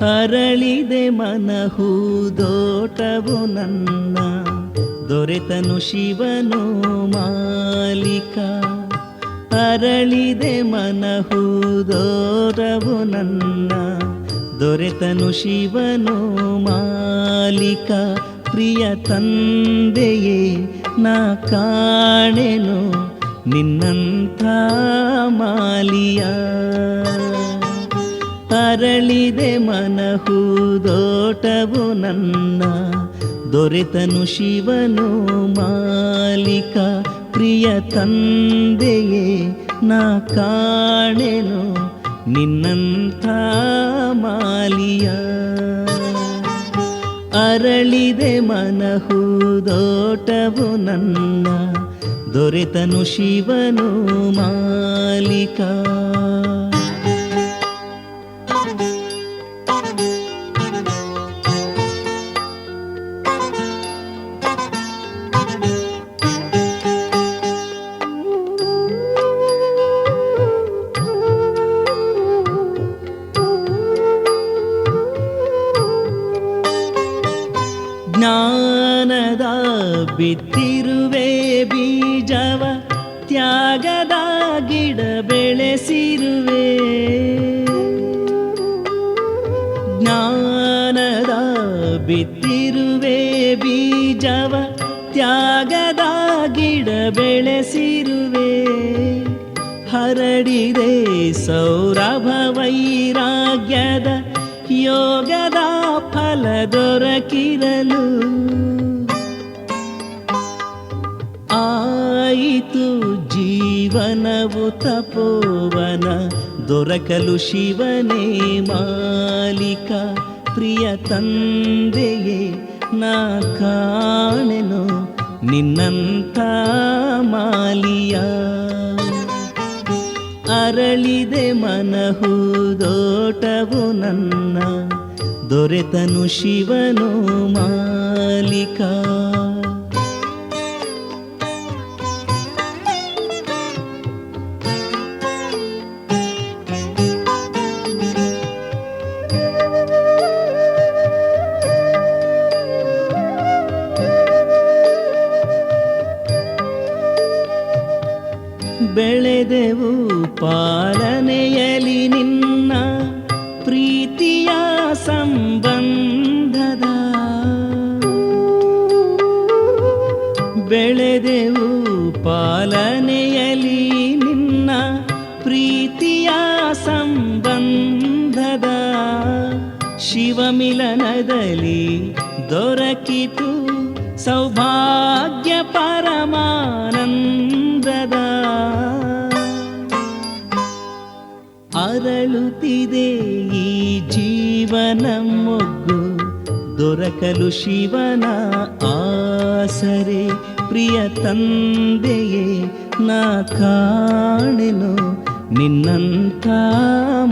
ಅರಳಿದೆ ಮನಹೂದೋಟವು ನನ್ನ, ದೊರೆತನು ಶಿವನು ಮಾಲಿಕ. ಅರಳಿದೆ ಮನಹೂದೋಟವು ನನ್ನ, ದೊರೆತನು ಶಿವನು ಮಾಲಿಕ. ಪ್ರಿಯ ತಂದೆಯೇ ನಾ ಕಾಣೆನು ನಿನ್ನಂಥ ಮಾಲಿಯ. ಅರಳಿದೆ ಮನಹೂದೋಟವು ನನ್ನ, ದೊರೆತನು ಶಿವನು ಮಾಲಿಕ. ಪ್ರಿಯ ತಂದೆಯೇ ನಾ ಕಾಣೆನು ನಿನ್ನಂಥ ಮಾಲಿಯ. ಅರಳಿದೆ ಮನಹೂದೋಟವು ನನ್ನ, ದೊರೆತನು ಶಿವನು ಮಾಲಿಕ. ಜ್ಞಾನದ ಬಿತ್ತಿರುವೆ ಬೀಜವ, ತ್ಯಾಗದ ಗಿಡ ಬೆಳೆಸಿರುವೆ. ಜ್ಞಾನದ ಬಿತ್ತಿರುವೆ ಬೀಜವ, ತ್ಯಾಗದ ಗಿಡ ಬೆಳೆಸಿರುವೆ. ಹರಡಿದೆ ಸೌರಭ ವೈರಾಗ್ಯದ, ಯೋಗದ ಫಲ ದೊರಕಿರಲು. ಆಯಿತು ಜೀವನವು ತಪೋವನ, ದೊರಕಲು ಶಿವನೇ ಮಾಲಿಕ. ಪ್ರಿಯ ತಂದೆಯೇ ನಾ ಕಾಣೆನು ನಿನ್ನಂಥ ಮಾಲಿಯ. ಅರಳಿದೆ ಮನಹೂದೋಟವು ನನ್ನ, ದೊರೆತನು ಶಿವನು ಮಾಲಿಕ. ಬೆಳೆದೆವು ಪಾಲನೆಯಲಿ ನಿನ್ನ ಪ್ರೀತಿಯ ಸಂಬಂಧದ. ಬೆಳೆದೆವು ಪಾಲನೆಯಲಿ ನಿನ್ನ ಪ್ರೀತಿಯ ಸಂಬಂಧದ. ಶಿವಮಿಲನದಲ್ಲಿ ದೊರಕಿತು ಸೌಭಾಗ್ಯ ಪರಮಾನಂದದ. ಅರಳುತ್ತಿದೆ ಈ ಜೀವನ ಮೊಗ್ಗು, ದೊರಕಲು ಶಿವನ ಆಸರೆ. ಪ್ರಿಯ ತಂದೆಯೇ ನಾ ಕಾಣೆನು ನಿನ್ನಂಥ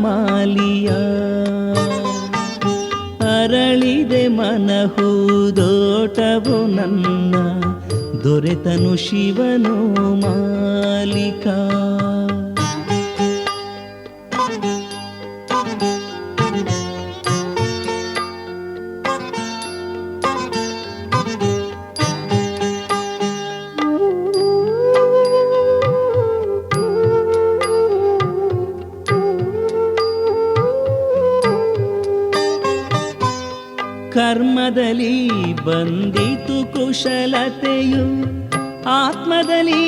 ಮಾಲಿಯ. ಅರಳಿದೆ ಮನಹೂದೋಟವು ನನ್ನ, ದೊರೆತನು ಶಿವನು ಮಾಲಿಕ. ಕರ್ಮದಲ್ಲಿ ಬಂದಿತು ಕುಶಲತೆಯು, ಆತ್ಮದಲ್ಲಿ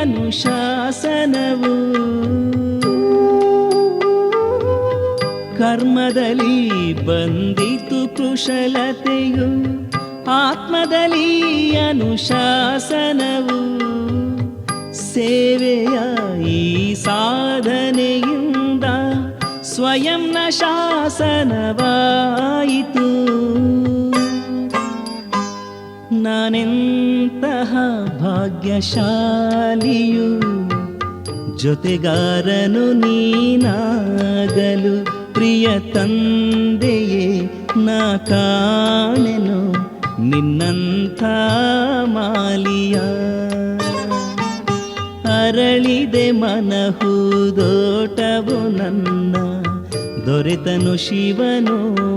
ಅನುಶಾಸನವು. ಕರ್ಮದಲ್ಲಿ ಬಂದಿತು ಕುಶಲತೆಯು, ಆತ್ಮದಲ್ಲಿ ಅನುಶಾಸನವು. ಸೇವೆಯ ಈ ಸಾಧನೆಯಿಂದ ಸ್ವಯಂನ ಶಾಸನವಾಯಿತು. ನಾನೆಂತಹ ಭಾಗ್ಯಶಾಲಿಯು, ಜೊತೆಗಾರನು ನೀನಾಗಲು. ಪ್ರಿಯ ತಂದೆಯೇ ನಾ ಕಾಣೆನು ನಿನ್ನಂಥ ಮಾಲಿಯ. ಅರಳಿದೆ ಮನಹೂದೋಟವು ನನ್ನ, ದೊರೆತನು ಶಿವನು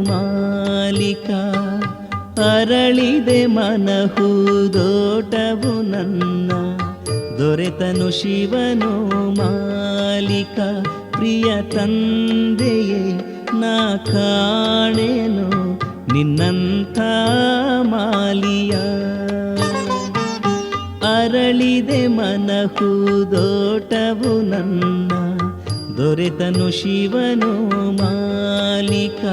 ಮಾಲಿಕ. ಅರಳಿದೆ ಮನಹೂದೋಟವು ನನ್ನ, ದೊರೆತನು ಶಿವನು ಮಾಲಿಕ. ಪ್ರಿಯ ತಂದೆಯೇ ನಾ ಕಾಣೆನು ನಿನ್ನಂಥ ಮಾಲಿಯ. ಅರಳಿದೆ ಮನಹೂದೋಟವು ನನ್ನ, ದೊರೆತನು ಶಿವನು ಮಾಲಿಕ.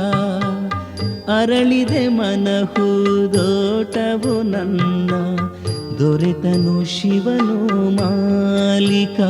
ಅರಳಿದೆ ಮನಹೂದೋಟವು ನನ್ನ, ದೊರೆತನು ಶಿವನು ಮಾಲಿಕ.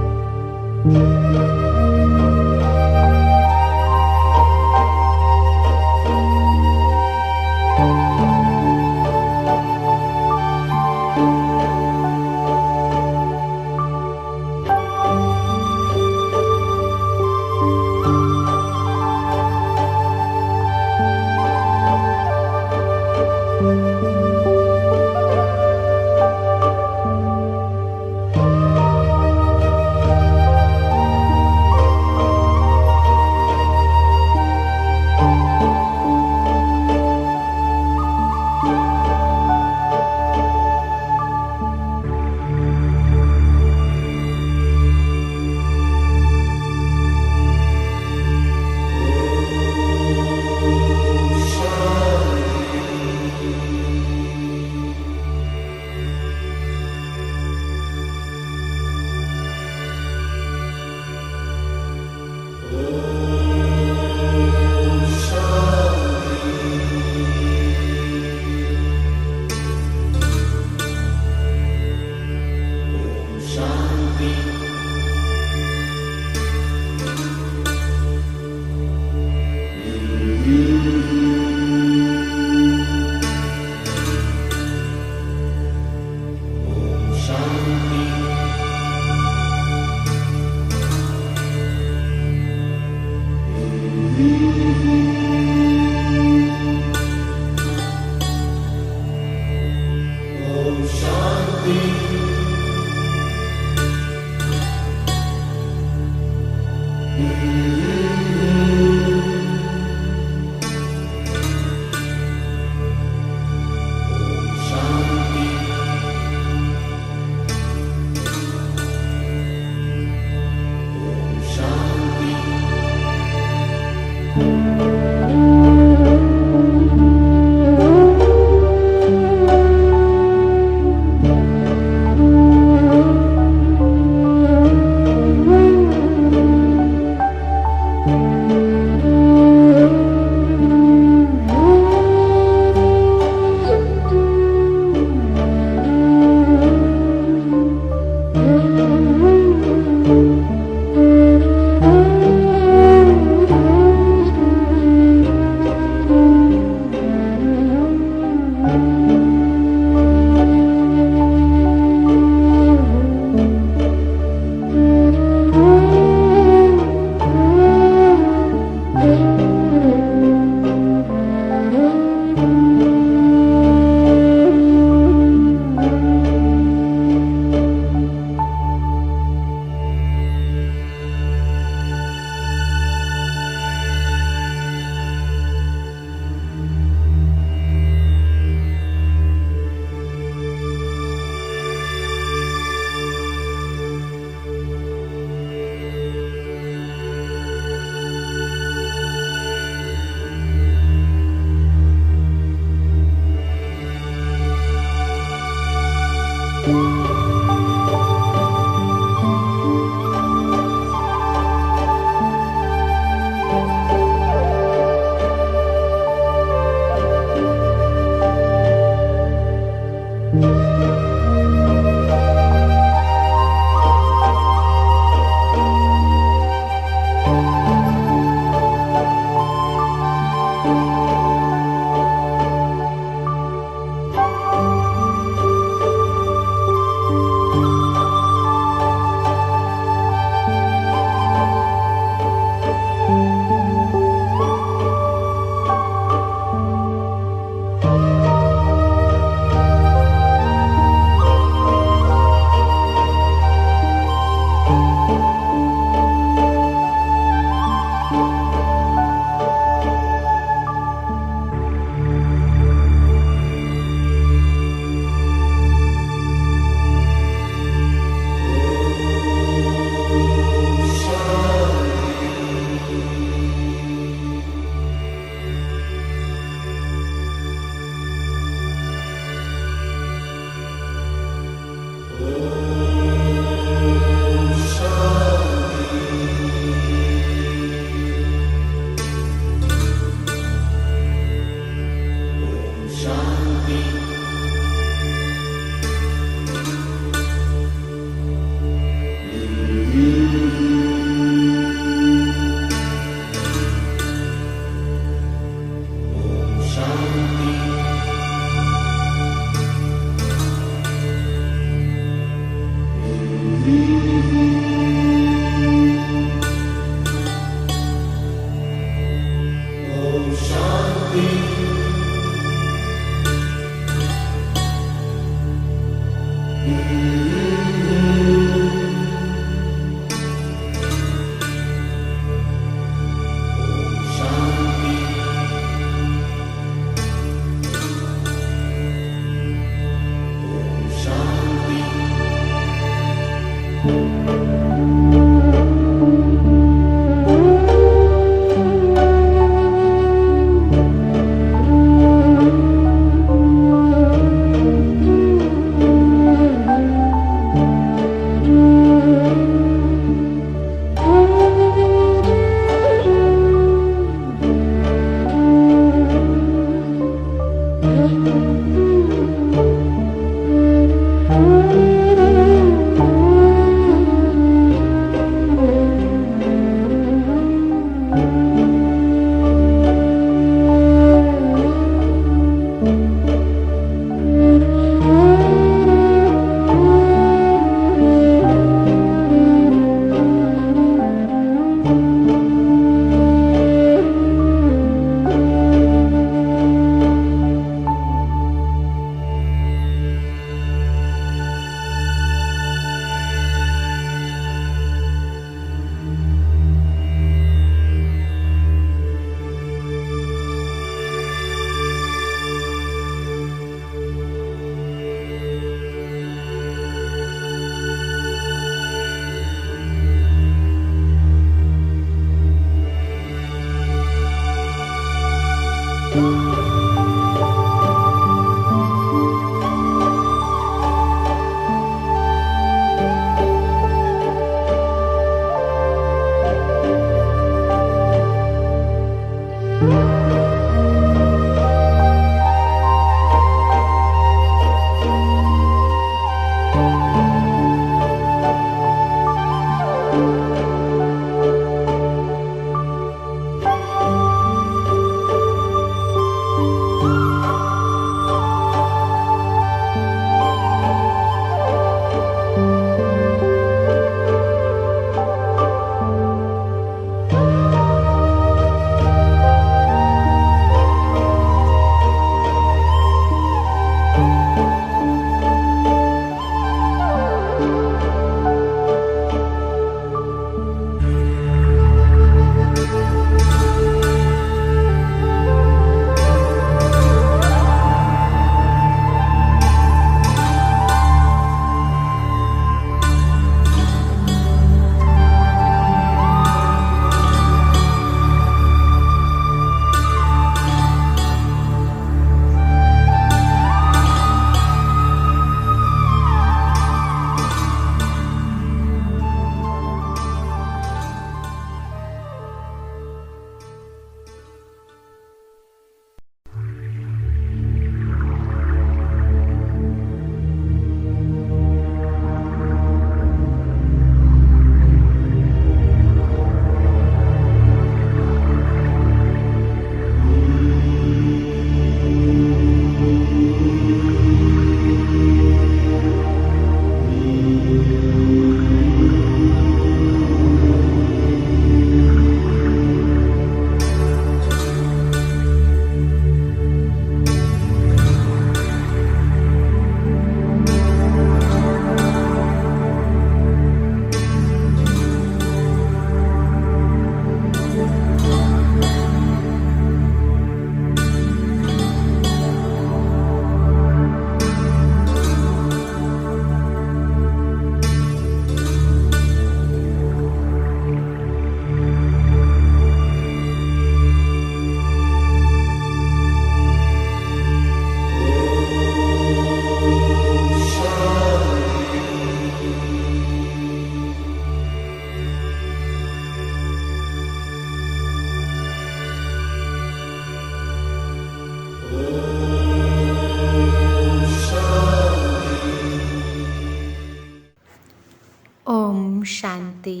ಓಂ ಶಾಂತಿ.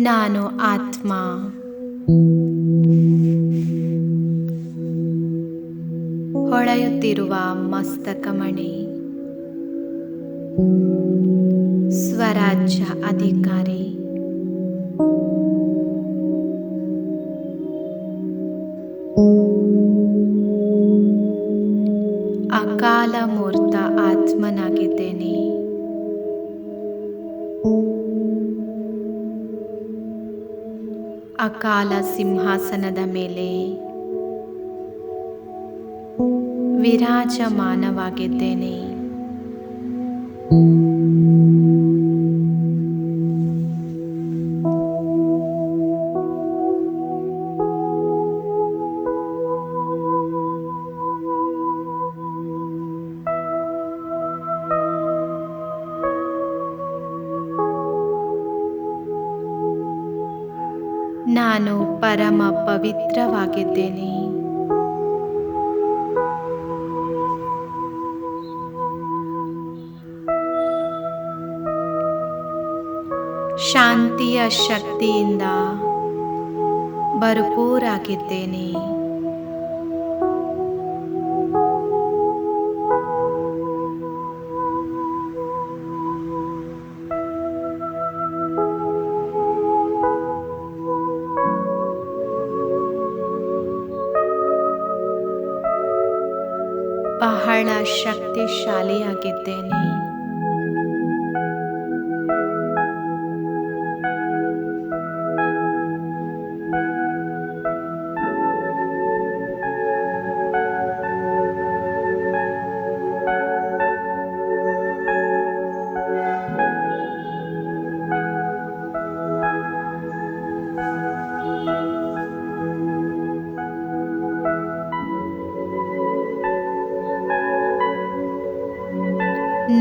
ನಾನು ಆತ್ಮ. ಹೊಳೆಯುತ್ತಿರುವ ಮಸ್ತಕಮಣಿ, ಸ್ವರಾಜ್ಯ ಅಧಿಕಾರಿ. ಅಕಾಲ ಮೂರ್ತ ಆತ್ಮನಾಗಿದ್ದೇನೆ. ಅಕಾಲ ಸಿಂಹಾಸನದ ಮೇಲೆ ವಿರಾಜಮಾನವಾಗಿದ್ದೇನೆ. ನಾನು ಪರಮ ಪವಿತ್ರವಾಗಿದ್ದೇನೆ. ಶಾಂತಿಯ ಶಕ್ತಿಯಿಂದ ಭರಪೂರಾಗಿದ್ದೇನೆ. ಬಹಳ ಶಕ್ತಿಶಾಲಿಯಾಗಿದ್ದೇನೆ.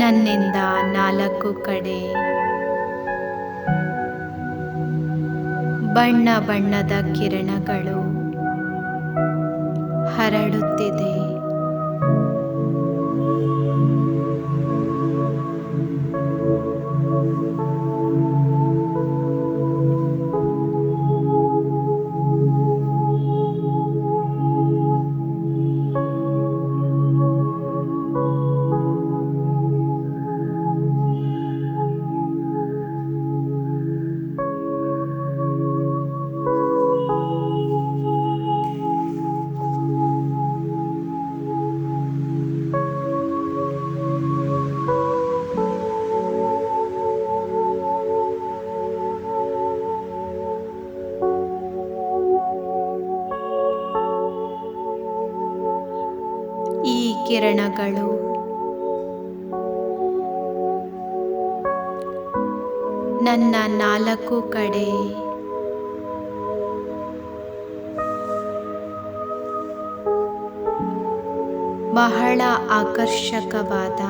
ನನ್ನಿಂದ 4 ಕಡೆ ಬಣ್ಣ ಬಣ್ಣದ ಕಿರಣಗಳು ಹರಡುತ್ತಿದೆ. ಈ ಕಿರಣಗಳು ನನ್ನ 4 ಕಡೆ ಬಹಳ ಆಕರ್ಷಕವಾದ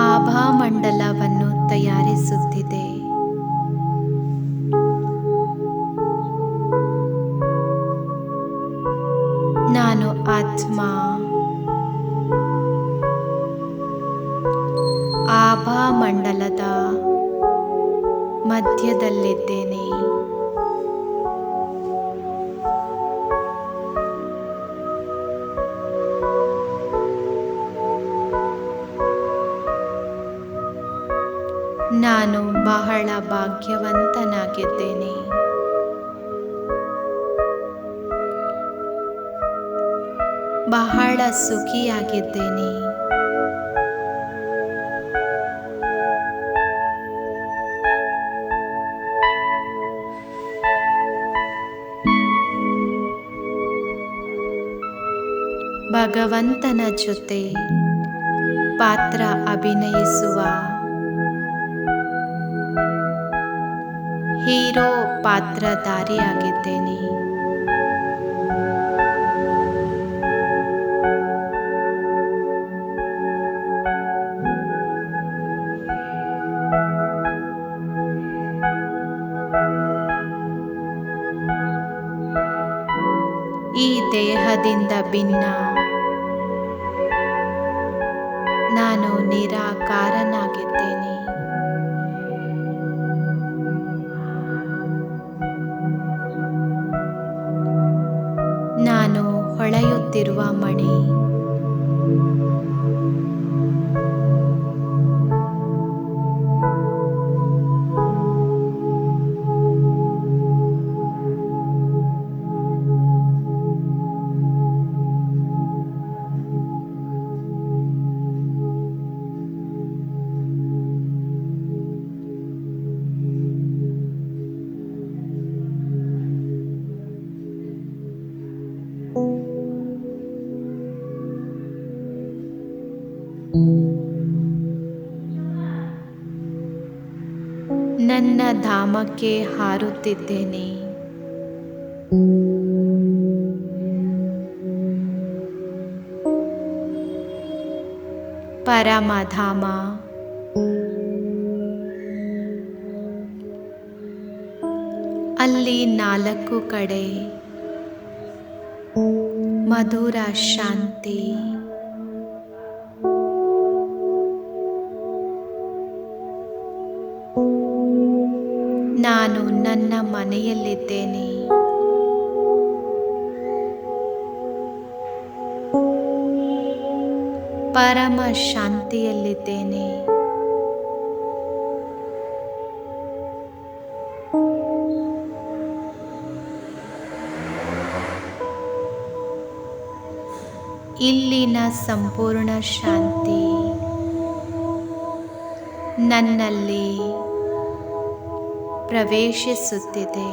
ಆಭಾಮಂಡಲವನ್ನು ತಯಾರಿಸುತ್ತಿದೆ. ನಾನು ಆತ್ಮ ಆಭಾಮಂಡಲದ ಮಧ್ಯದಲ್ಲಿದ್ದೇನೆ. ನಾನು ಬಹಳ ಭಾಗ್ಯವಂತನಾಗಿದ್ದೇನೆ. ಬಹಳ ಸುಖಿಯಾಗಿದ್ದೇನೆ. ಭಗವಂತನ ಜೊತೆ ಪಾತ್ರ ಅಭಿನಯಿಸುವ ಹೀರೋ ಪಾತ್ರಧಾರಿಯಾಗಿದ್ದೇನೆ. ಈ ಈ ದೇಹದಿಂದ ಭಿನ್ನ ನಾನು ನಿರಾಕಾರನಾಗಿದ್ದೇನೆ. ನಾನು ಹೊಳೆಯುತ್ತಿರುವ ಮಣಿ. ನನ್ನ ಧಾಮಕ್ಕೆ ಹಾರುತ್ತಿದ್ದೇನೆ. ಪರಮಧಾಮ, ಅಲ್ಲಿ 4 ಕಡೆ ಮಧುರ ಶಾಂತಿ. ನಾನು ನನ್ನ ಮನೆಯಲ್ಲಿದ್ದೇನೆ. ಪರಮ ಶಾಂತಿಯಲ್ಲಿದ್ದೇನೆ. ಇಲ್ಲಿನ ಸಂಪೂರ್ಣ ಶಾಂತಿ ನನ್ನಲ್ಲಿ ಪ್ರವೇಶಿಸುತ್ತಿದೆ.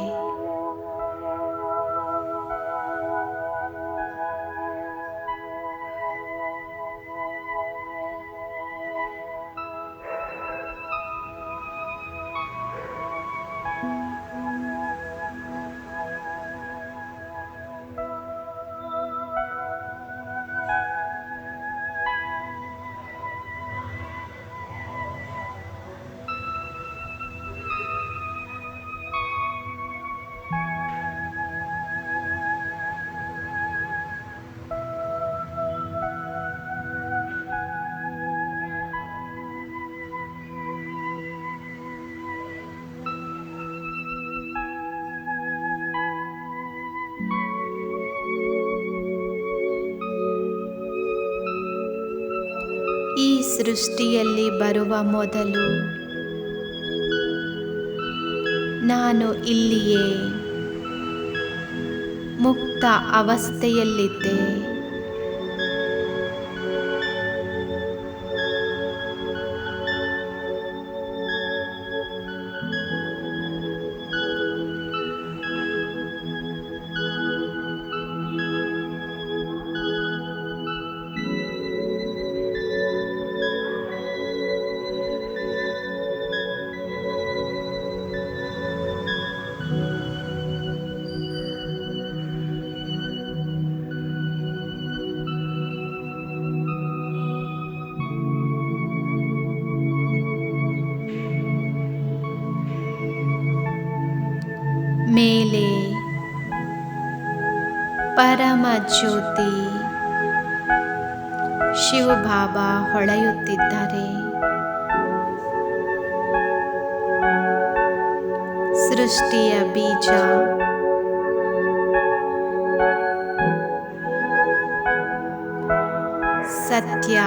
ಈ ಸೃಷ್ಟಿಯಲ್ಲಿ ಬರುವ ಮೊದಲು ನಾನು ಇಲ್ಲಿಯೇ ಮುಕ್ತ ಅವಸ್ಥೆಯಲ್ಲಿದ್ದೆ. ಮೇಲೆ ಪರಮ ಜ್ಯೋತಿ ಶಿವಬಾಬಾ ಹೊಳೆಯುತ್ತಿದ್ದಾರೆ. ಸೃಷ್ಟಿಯ ಬೀಜ ಸತ್ಯ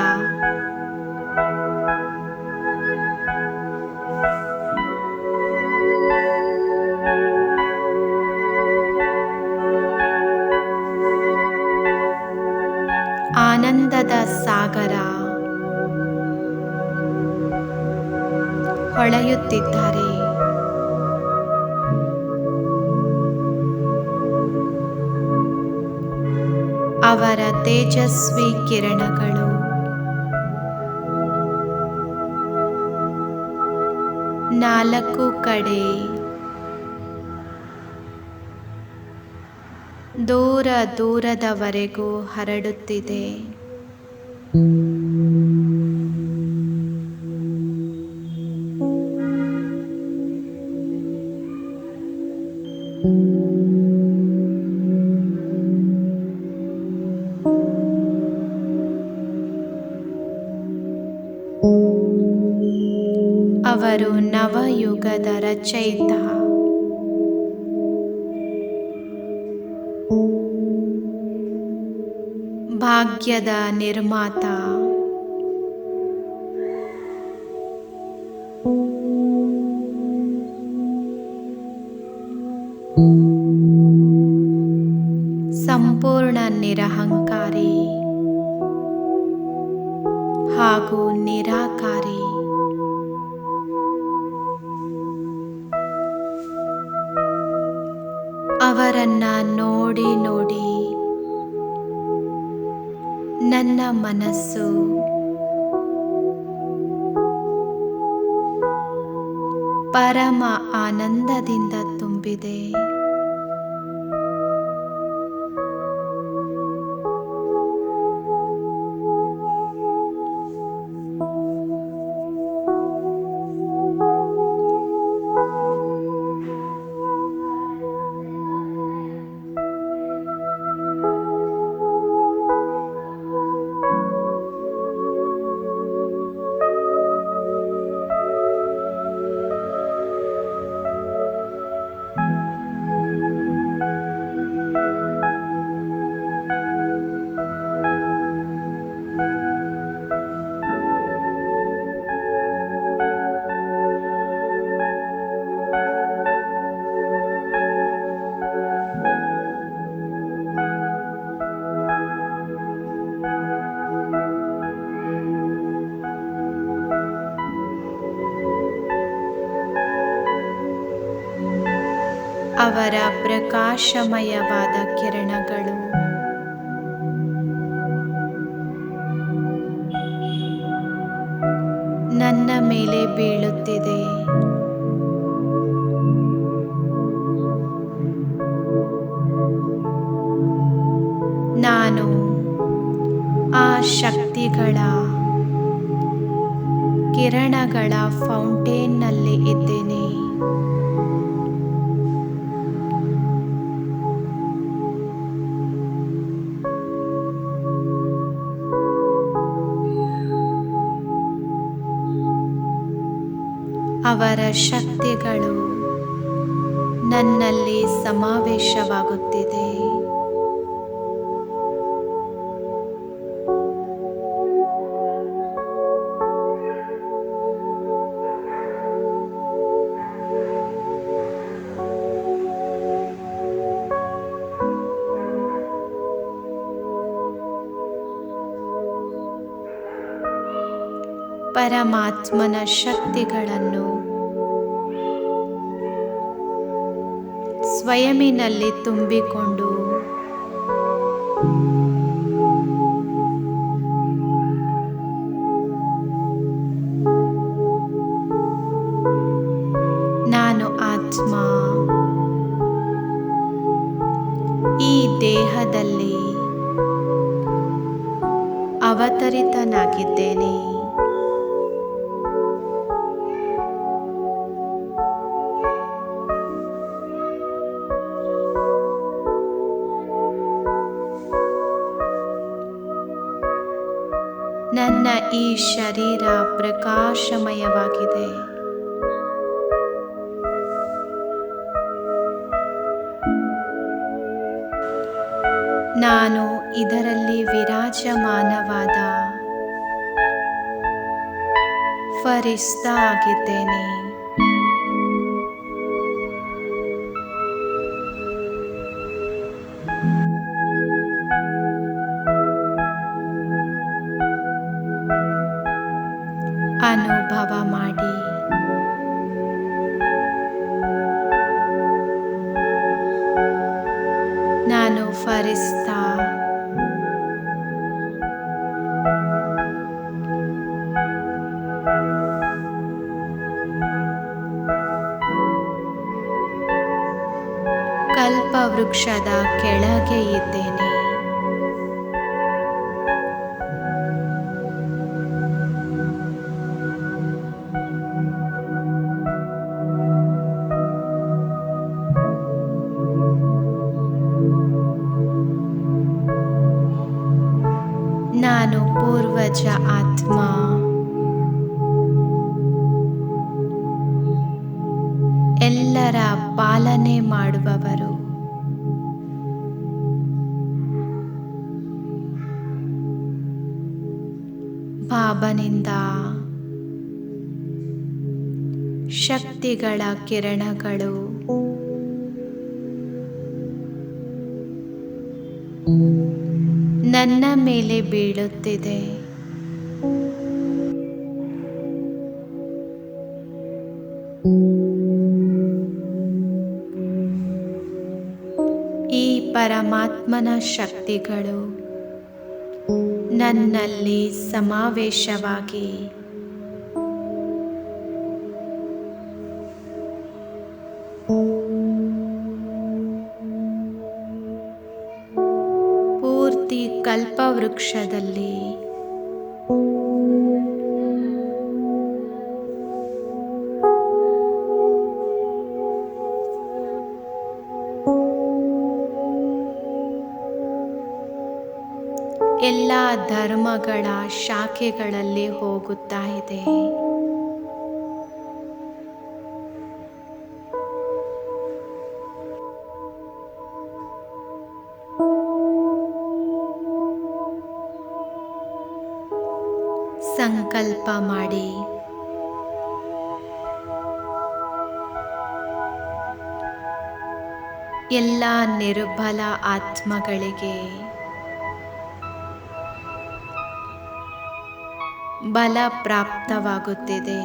ಆನಂದದ ಸಾಗರ ಹೊಳೆಯುತ್ತಿದ್ದಾರೆ. ಅವರ ತೇಜಸ್ವಿ ಕಿರಣಗಳು ನಾಲ್ಕು ಕಡೆ ದೂರ ದೂರದವರೆಗೂ ಹರಡುತ್ತಿದೆ. ಅವರು ನವಯುಗದ ರಚಯಿತ. ಭಾಗ್ಯದ ನಿರ್ಮಾತ. ಸಂಪೂರ್ಣ ನಿರಹಂಕಾರಿ ಹಾಗೂ ನಿರಾಕಾರಿ. ಅವರನ್ನ ನೋಡಿ ನೋಡಿ ನನ್ನ ಮನಸ್ಸು ಪರಮ ಆನಂದದಿಂದ ತುಂಬಿದೆ. ಅವರ ಪ್ರಕಾಶಮಯವಾದ ಕಿರಣಗಳು ನನ್ನ ಮೇಲೆ ಬೀಳುತ್ತಿದೆ. ನಾನು ಆ ಶಕ್ತಿಗಳ ಕಿರಣಗಳ ಫೌಂಟೇನ್ನಲ್ಲಿ ಇದ್ದೇನೆ. ಅವರ ಶಕ್ತಿಗಳು ನನ್ನಲ್ಲಿ ಸಮಾವೇಶವಾಗುತ್ತಿದೆ. ಪರಮಾತ್ಮನ ಶಕ್ತಿಗಳನ್ನು ಸ್ವಯಂನಲ್ಲಿ ತುಂಬಿಕೊಂಡು ನಾನು ಆತ್ಮ ಈ ದೇಹದಲ್ಲಿ ಅವತರಿತನಾಗಿದ್ದೇನೆ. ನನ್ನ ಈ ಶರೀರ ಪ್ರಕಾಶಮಯವಾಗಿದೆ. ನಾನು ಇದರಲ್ಲಿ ವಿರಾಜಮಾನವಾದ ಫರಿಸ್ತಾ ಆಗಿದ್ದೇನೆ. ಅನುಭವ ಮಾಡಿ. ನಾನು ಫರಿಸ್ತಾ ಕಲ್ಪವೃಕ್ಷದ ಕೆಳಗೆ ಇದ್ದೇನೆ. ನಾನು ಪೂರ್ವಜ ಆತ್ಮ. ಬಾಬನಿಂದ ಶಕ್ತಿಗಳ ಕಿರಣಗಳು ನನ್ನ ಮೇಲೆ ಬೀಳುತ್ತಿದೆ. ಈ ಪರಮಾತ್ಮನ ಶಕ್ತಿಗಳು ನನ್ನಲ್ಲಿ ಸಮಾವೇಶವಾಗಿ ಪೂರ್ತಿ ಕಲ್ಪವೃಕ್ಷದಲ್ಲಿ ಎಲ್ಲ ಧರ್ಮಗಳ ಶಾಖೆಗಳಲ್ಲಿ ಹೋಗುತ್ತಾ ಇದೆ. ಸಂಕಲ್ಪ ಮಾಡಿ ಎಲ್ಲ ನಿರ್ಬಲ ಆತ್ಮಗಳಿಗೆ ಬಲ ಪ್ರಾಪ್ತವಾಗುತ್ತಿದೆ.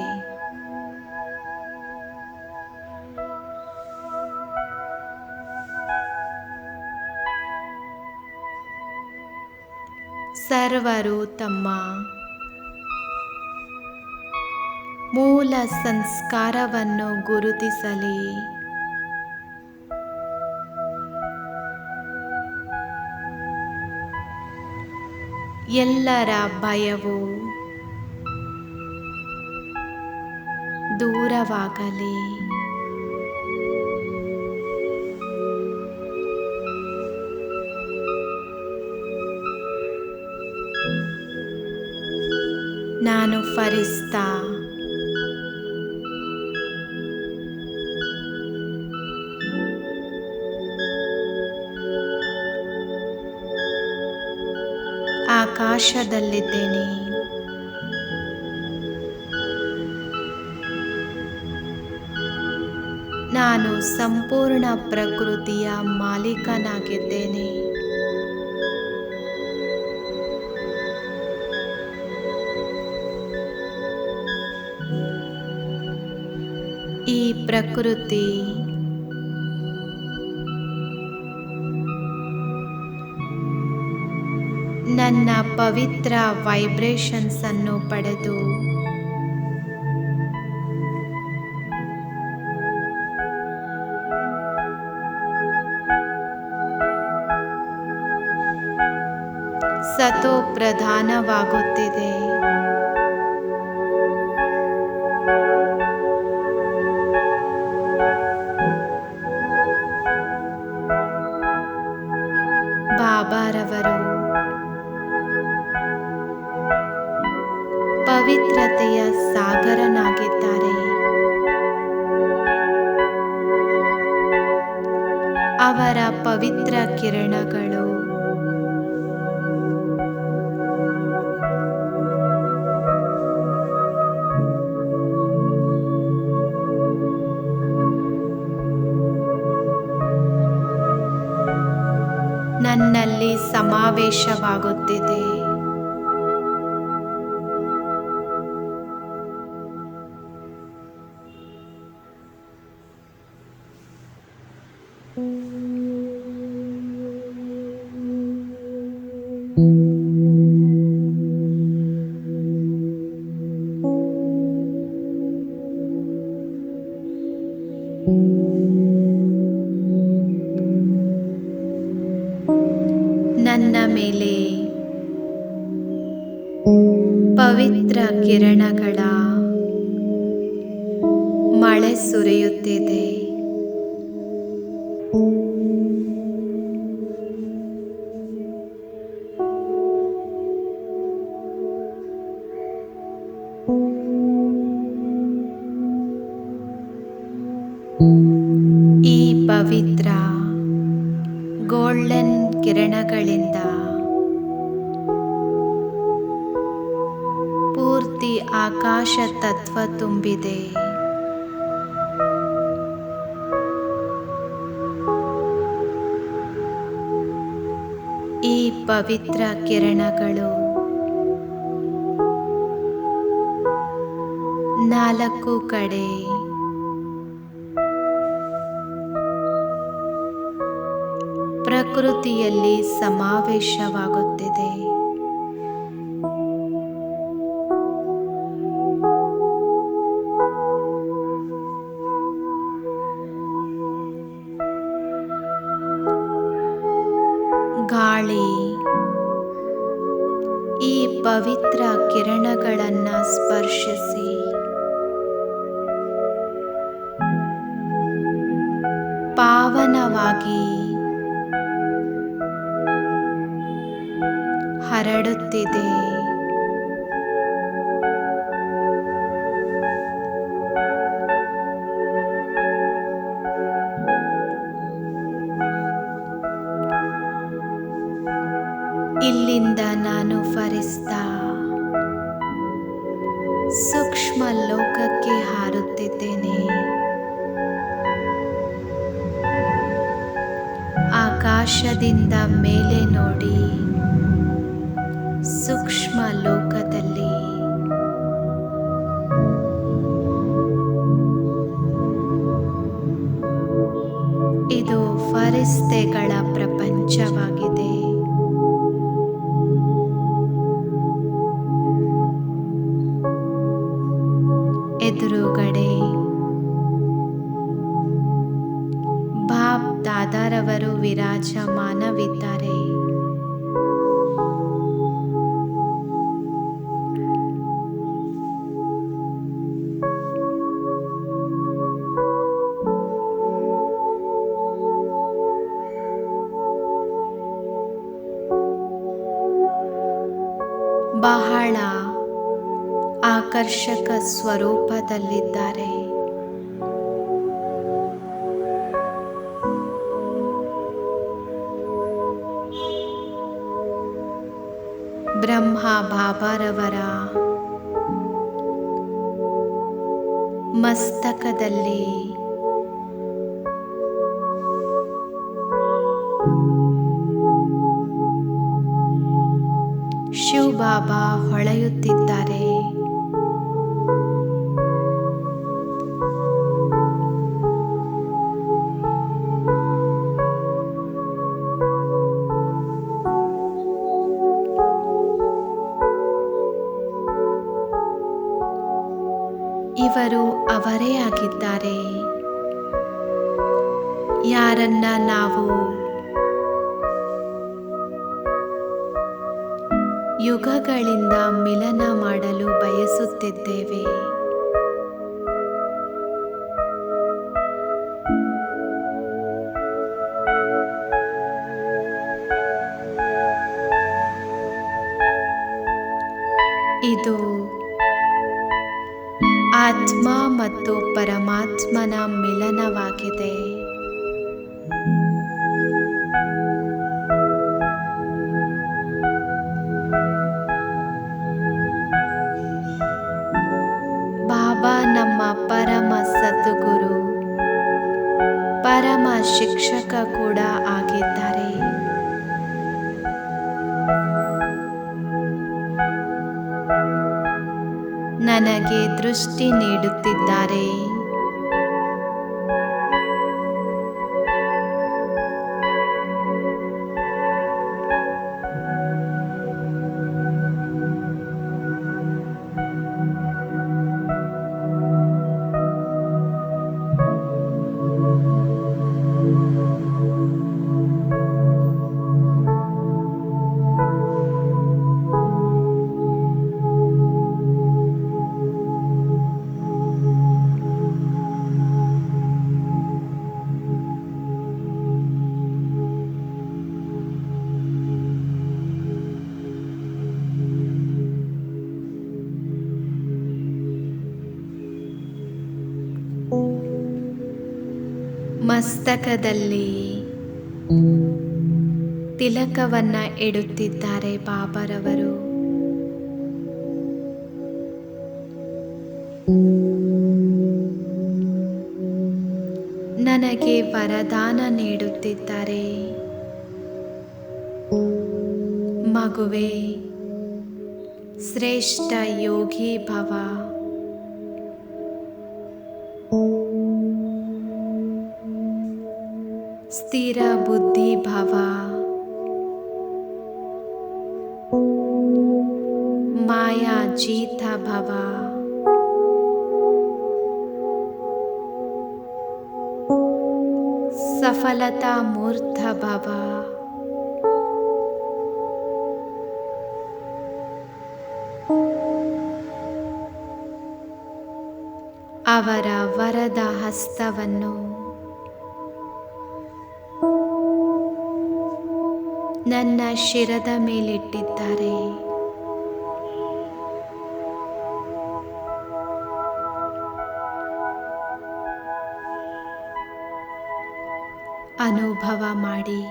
ಸರ್ವರು ತಮ್ಮ ಮೂಲ ಸಂಸ್ಕಾರವನ್ನು ಗುರುತಿಸಲಿ. ಎಲ್ಲರ ಭಯವು ದೂರವಾಗಲಿ. ನಾನು ಫರಿಸ್ತಾ ಆಕಾಶದಲ್ಲಿದ್ದೇನೆ. ನಾನು ಸಂಪೂರ್ಣ ಪ್ರಕೃತಿಯ ಮಾಲೀಕನಾಗಿದ್ದೇನೆ. ಈ ಪ್ರಕೃತಿ ನನ್ನ ಪವಿತ್ರ ವೈಬ್ರೇಷನ್ಸ್ ಅನ್ನು ಪಡೆದು ಸತೋ ಪ್ರಧಾನವಾಗುತ್ತಿದೆ. ಬಾಬಾರವರು ಪವಿತ್ರತೆಯ ಸಾಗರನಾಗಿದ್ದಾರೆ. ಅವರ ಪವಿತ್ರ ಕಿರಣಗಳು ನನ್ನಲ್ಲಿ ಸಮಾವೇಶವಾಗುತ್ತಿದೆ. ನನ್ನ ಮೇಲೆ ಪವಿತ್ರ ಕಿರಣಗಳ ಮಳೆ ಸುರಿಯುತ್ತಿದೆ. ಈ ಪವಿತ್ರ ಗೋಲ್ಡನ್ ಕಿರಣಗಳಿಂದ ಆಕಾಶ ತತ್ವ ತುಂಬಿದೆ. ಈ ಪವಿತ್ರ ಕಿರಣಗಳು ನಾಲ್ಕು ಕಡೆ ಪ್ರಕೃತಿಯಲ್ಲಿ ಸಮಾವೇಶವಾಗುತ್ತಿದೆ. ಗಾಳಿ ಈ ಪವಿತ್ರ ಕಿರಣಗಳನ್ನು ಸ್ಪರ್ಶಿಸಿ ಪಾವನವಾಗಿ ಹರಡುತ್ತಿದೆ. ಇಲ್ಲಿಂದ ನಾನು ಫರಿಸ್ತಾ ಸೂಕ್ಷ್ಮ ಲೋಕಕ್ಕೆ ಹಾರುತ್ತಿದ್ದೇನೆ. ಆಕಾಶದಿಂದ ಮೇಲೆ ನೋಡಿ ಸೂಕ್ಷ್ಮ ಲೋಕದಲ್ಲಿ ಇದು ಫರಿಸ್ತೆಗಳ ಪ್ರಪಂಚವಾಗಿದೆ. ಎದುರುಗಡೆ ಬಾಬ್ ದಾದಾರವರು ವಿರಾಜಮಾನವಿದ್ದಾರೆ. ಬಹಳ ಆಕರ್ಷಕ ಸ್ವರೂಪದಲ್ಲಿದ್ದಾರೆ. ಬ್ರಹ್ಮ ಬಾಬಾರವರ ಮಸ್ತಕದಲ್ಲಿ ಶಿವ ಬಾಬಾ ಹೊಳೆಯುತ್ತಿದ್ದಾರೆ. ಇವರು ಅವರೇ ಆಗಿದ್ದಾರೆ. ಯಾರನ್ನ ನಾವು ಯುಗಗಳಿಂದ ಮಿಲನ ಮಾಡಲು ಬಯಸುತ್ತಿದ್ದೇವೆ, ಇದು ಆತ್ಮ ಮತ್ತು ಪರಮಾತ್ಮನ ಮಿಲನವಾಗಿದೆ. ಬಾಬಾ ನಮ್ಮ ಪರಮ ಸದ್ಗುರು, ಪರಮ ಶಿಕ್ಷಕ ಕೂಡ ಆಗಿದ್ದಾರೆ. ನನಗೆ ದೃಷ್ಟಿ ನೀಡುತ್ತಿದ್ದಾರೆ. ಮಸ್ತಕದಲ್ಲಿ ತಿಲಕವನ್ನ ಇಡುತ್ತಿದ್ದಾರೆ ಬಾಬಾರವರು. ನನಗೆ ವರದಾನ ನೀಡುತ್ತಿದ್ದಾರೆ. ಮಗುವೇ, ಶ್ರೇಷ್ಠ ಯೋಗಿ ಭವ. ಸ್ಥಿರ ಬುದ್ಧಿ ಭವ. ಮಾಯಾ ಜೀತ ಭವ. ಸಫಲತಾ ಮೂರ್ತ ಭವ. ಅವರ ವರದ ಹಸ್ತವನ್ನು ನನ್ನ ಶಿರದ ಮೇಲಿಟ್ಟಿದ್ದಾರೆ. ಅನುಭವ ಮಾಡಿ.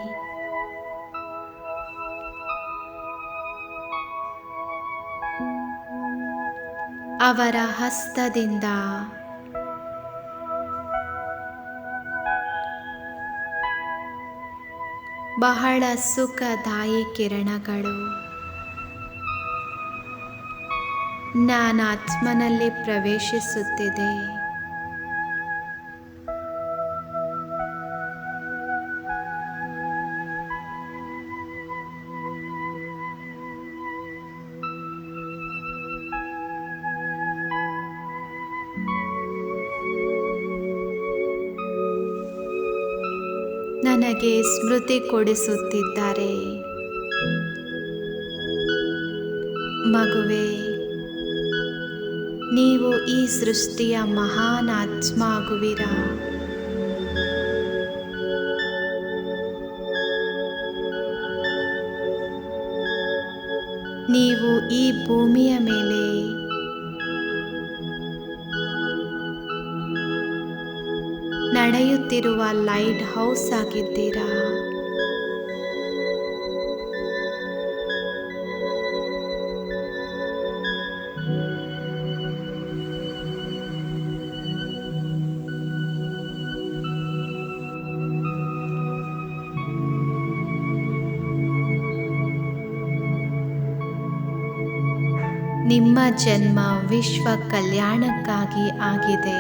ಅವರ ಹಸ್ತದಿಂದ ಬಹಳ ಸುಖದಾಯಿ ಕಿರಣಗಳು ನಾನಾತ್ಮನಲ್ಲಿ ಪ್ರವೇಶಿಸುತ್ತಿದೆ. ನನಗೆ ಸ್ಮೃತಿ ಕೊಡಿಸುತ್ತಿದ್ದಾರೆ. ಮಗುವೇ, ನೀವು ಈ ಸೃಷ್ಟಿಯ ಮಹಾನ್ ಆತ್ಮ ಆಗುವಿರಾ. ನೀವು ಈ ಭೂಮಿಯ ಮೇಲೆ ನಡೆಯುತ್ತಿರುವ ಲೈಟ್ ಹೌಸ್ ಆಗಿದ್ದೀರಾ. ನಿಮ್ಮ ಜನ್ಮ ವಿಶ್ವ ಕಲ್ಯಾಣಕ್ಕಾಗಿ ಆಗಿದೆ.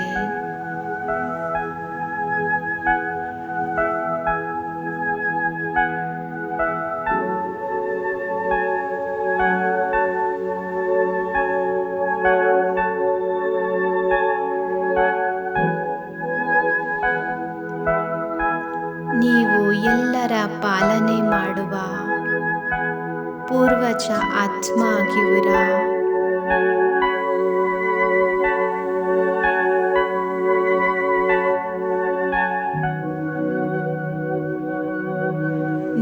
ನೀವು ಎಲ್ಲರ ಪಾಲನೆ ಮಾಡುವ ಪೂರ್ವಜ ಆತ್ಮ ಆಗಿರುವಿರಾ.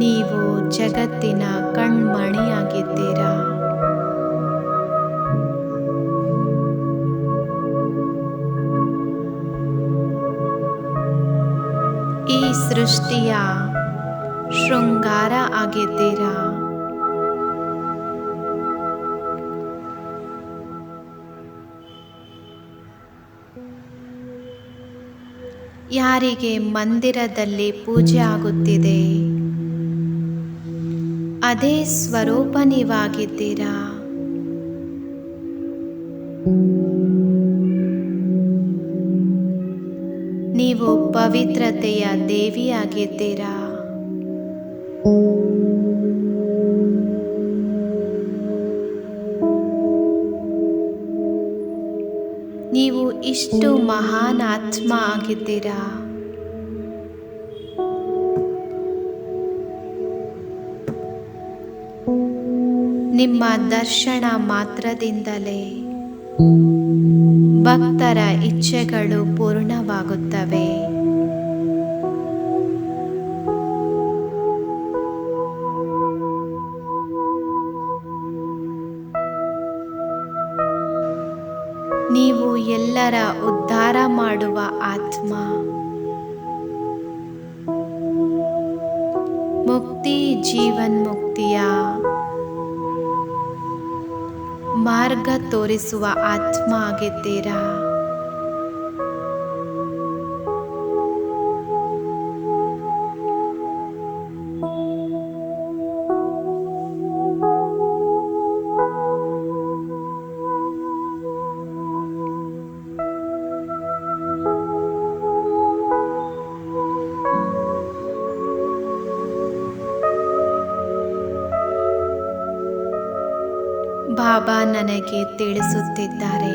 ನೀವು ಜಗತ್ತಿನ ಕಣ್ಮಣಿಯಾಗಿದ್ದೀರಾ. ಈ ಸೃಷ್ಟಿಯ ಶೃಂಗಾರ ಆಗಿದ್ದೀರಾ. ಯಾರಿಗೆ ಮಂದಿರದಲ್ಲಿ ಪೂಜೆ ಆಗುತ್ತಿದೆ ಅದೇ ಸ್ವರೂಪ ನೀವಾಗಿದ್ದೀರಾ. ನೀವು ಪವಿತ್ರತೆಯ ದೇವಿಯಾಗಿದ್ದೀರಾ. ನೀವು ಇಷ್ಟು ಮಹಾನ್ ಆತ್ಮ ಆಗಿದ್ದೀರಾ. ನಿಮ್ಮ ದರ್ಶನ ಮಾತ್ರದಿಂದಲೇ ಭಕ್ತರ ಇಚ್ಛೆಗಳು ಪೂರ್ಣವಾಗುತ್ತವೆ. ನೀವು ಎಲ್ಲರ ಉದ್ಧಾರ ಮಾಡುವ ಆತ್ಮ. ಮುಕ್ತಿ ಜೀವನ್ಮುಕ್ತಿಯ ಮಾರ್ಗ ತೋರಿಸುವ ಆತ್ಮ ಆಗಿದ್ದೀರಾ. ಬಾಬಾ ನನಗೆ ತಿಳಿಸುತ್ತಿದ್ದಾರೆ,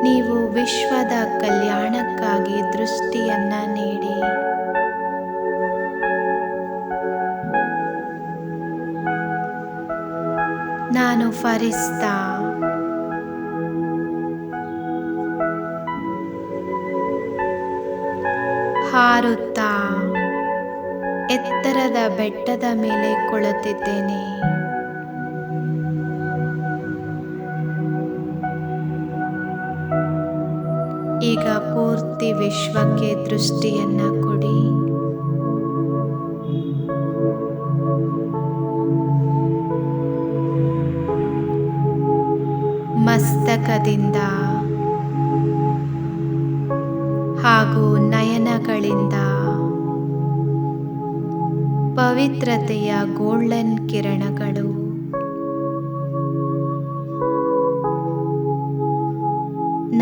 ನೀವು ವಿಶ್ವದ ಕಲ್ಯಾಣಕ್ಕಾಗಿ ದೃಷ್ಟಿಯನ್ನ ನೀಡಿ. ನಾನು ಫರಿಸ್ತಾ ಹಾರುತ್ತಾ ಎತ್ತರದ ಬೆಟ್ಟದ ಮೇಲೆ ಕುಳಿತಿದ್ದೇನೆ. ಈಗ ಪೂರ್ತಿ ವಿಶ್ವಕ್ಕೆ ದೃಷ್ಟಿಯನ್ನ ಕೊಡಿ. ಮಸ್ತಕದಿಂದ ಹಾಗೂ ನಯನಗಳಿಂದ ಪವಿತ್ರತೆಯ ಗೋಲ್ಡನ್ ಕಿರಣಗಳು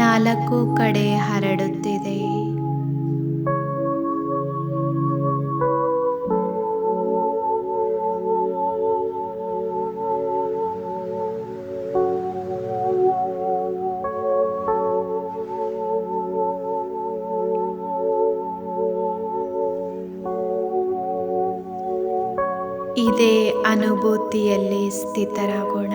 ನಾಲ್ಕು ಕಡೆ ಹರಡುತ್ತಿದೆ. ಇದೇ ಅನುಭೂತಿಯಲ್ಲಿ ಸ್ಥಿತರಾಗೋಣ.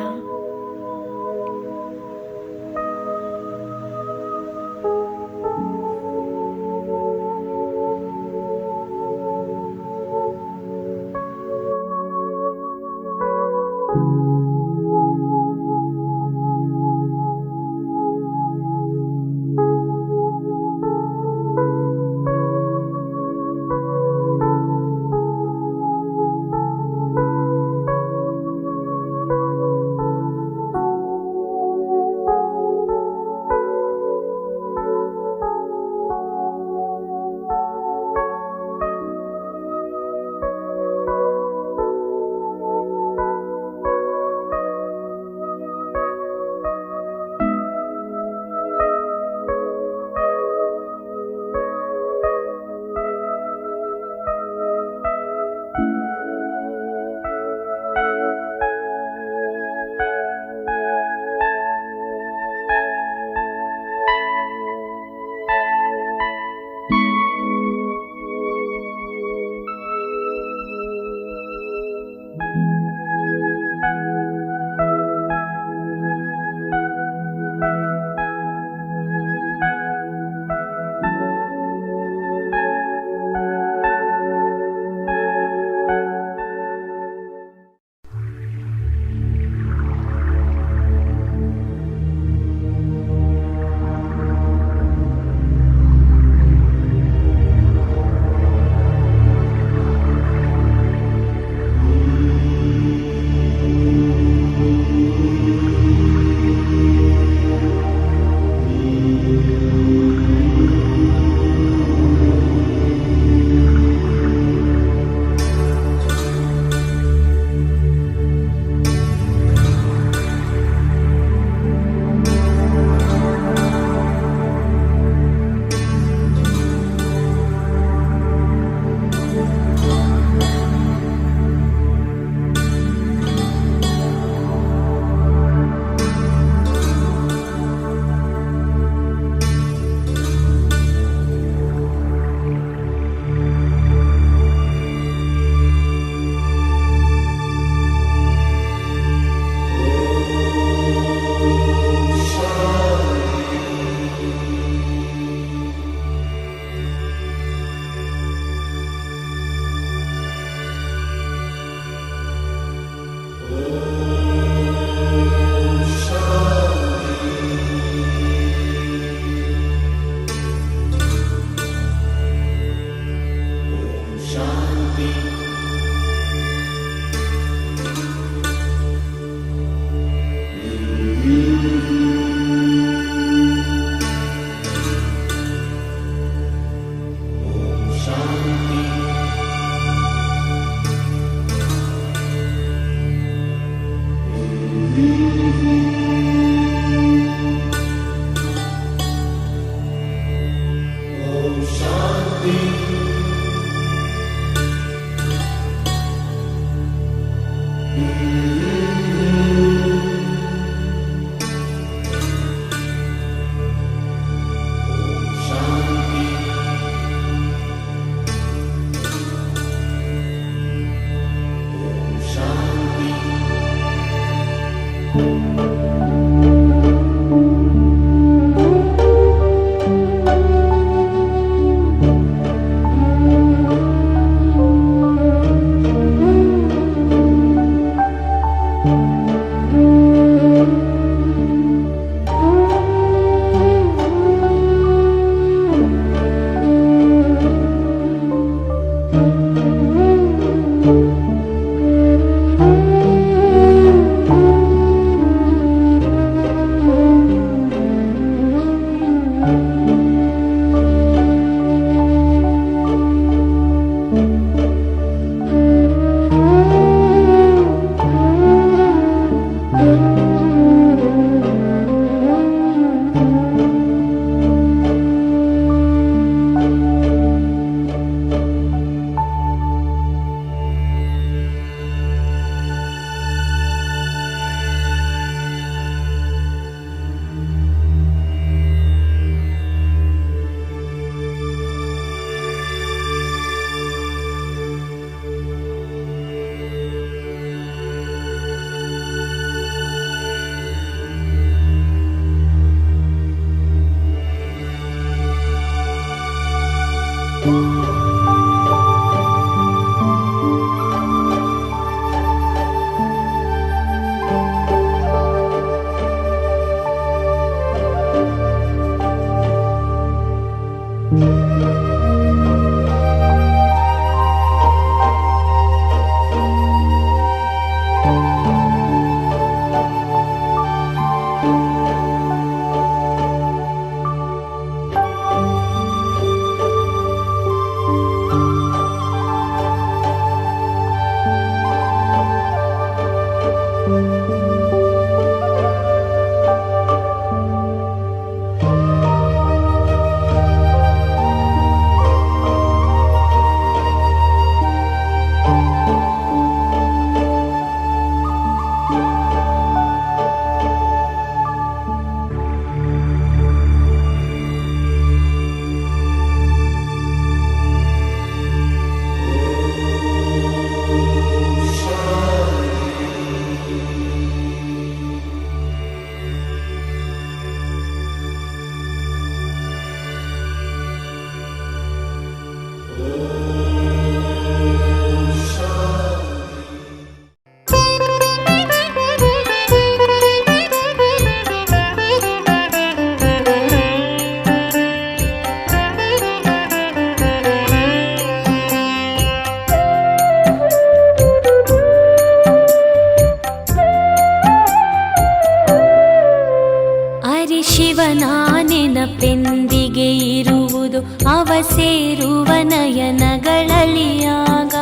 ನೆನಪೆಂದಿಗೆ ಇರುವುದು ಅವ ಸೇರುವ ನಯನಗಳಲಿಯಾಗ.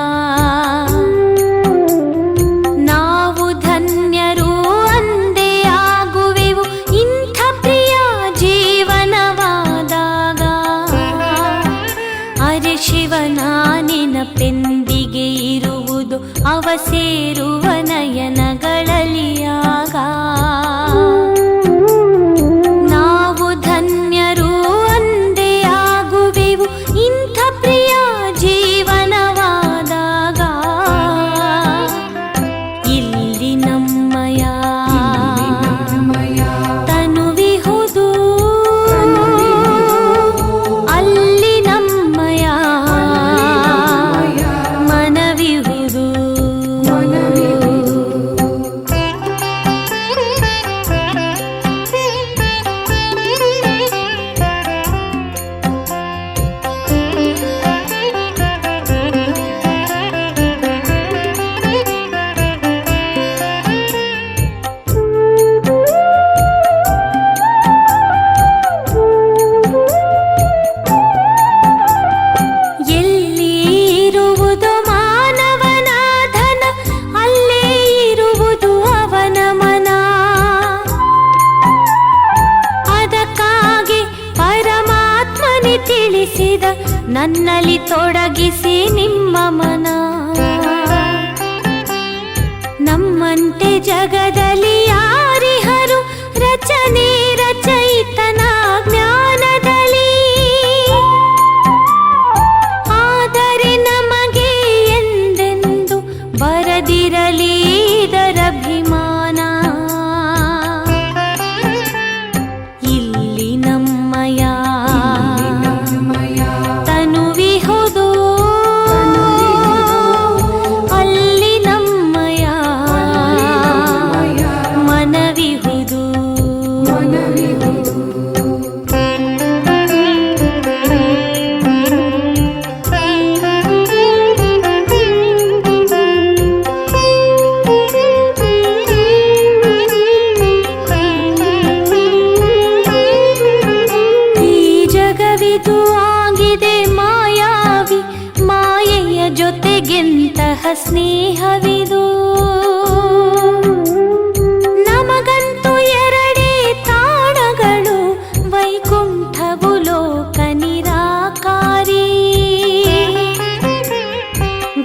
ನಾವು ಧನ್ಯರು ಅಂದೇ ಆಗುವೆವು ಇಂಥ ಪ್ರಿಯ ಜೀವನವಾದಾಗ. ಅರೆ ಶಿವನ ನೆನಪೆಂದಿಗೆ ಇರುವುದು ಅವ ಸೇರುವ ನಯನಗಳಲಿಯಾಗ. ತಿಳಿಸಿದ ನನ್ನಲ್ಲಿ ತೊಡಗಿಸಿ ನಿಮ್ಮ ಮನ. ನಮ್ಮಂತೆ ಜಗದಲ್ಲಿ ಯಾರಿಹರು ರಚನೆ ರಚಯಿತನ ಜ್ಞಾನದಲ್ಲಿ. ಆದರೆ ನಮಗೆ ಎಂದೆಂದು ಬರದಿರಲಿ ಇದರಭಿಮಾನ. ಇಲ್ಲಿ ನಮ್ಮಯ ತನುವಿಹುದು, ಅಲ್ಲಿ ನಮ್ಮಯ ಮನವಿಹುದು. ಈ ಜಗವಿದು ಆಗಿದೆ ಮಾಯಾವಿ, ಮಾಯೆಯ ಜೊತೆಗೆಂತಹ ಸ್ನೇಹವಿದು. ನಮಗಂತೂ ಎರಡೇ ತಾಣಗಳು, ವೈಕುಂಠವು ಲೋಕ ನಿರಾಕಾರಿ.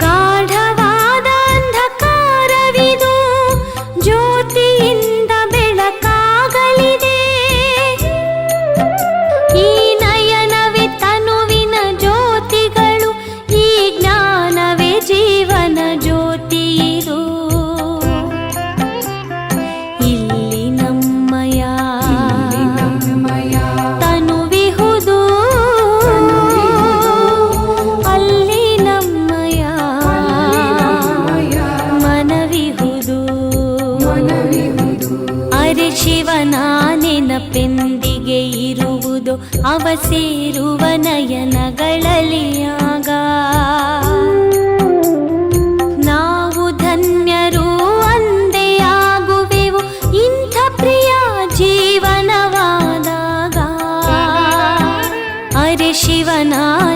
ಗಾಢವಾದ ಅಂಧಕಾರವಿದು, ಜ್ಯೋತಿಯಿಂದ ಬೆಳಕಾಗಲಿದೆ. ಈ ನಯನವೇ ತನುವಿನ ಜ್ಯೋತಿಗಳು, ಈ ಜ್ಞಾನವೇ ಜೀವನ ಜ್ಯೋತಿಯಿದು. ಇಲ್ಲಿ ನಮ್ಮಯ ತನುವಿಹುದು, ಅಲ್ಲಿ ನಮ್ಮಯ ಮನವಿಹುದು. ಅರೆ ಶಿವನ ನೆನಪೆಂದಿಗೆ ಇರುವುದು ಅವ ಸೇರುವ ನಯನಗಳಲ್ಲಿ ಆಗ. ನಾವು ಧನ್ಯರು ಅಂದೇ ಆಗುವೆವು ಇಂಥ ಪ್ರಿಯ ಜೀವನವಾದಾಗ. ಅರೆ ಶಿವನ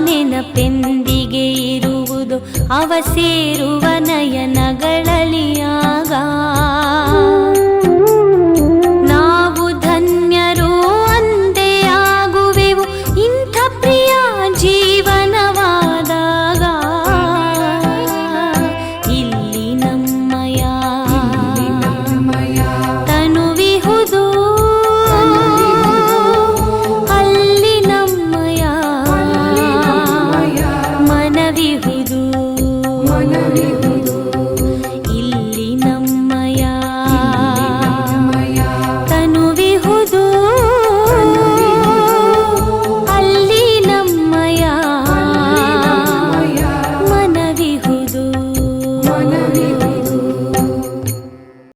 ನೆನಪೆಂದಿಗೆ ಇರುವುದು ಅವ ಸೇರುವ ನಯನಗಳಲ್ಲಿ ಆಗ.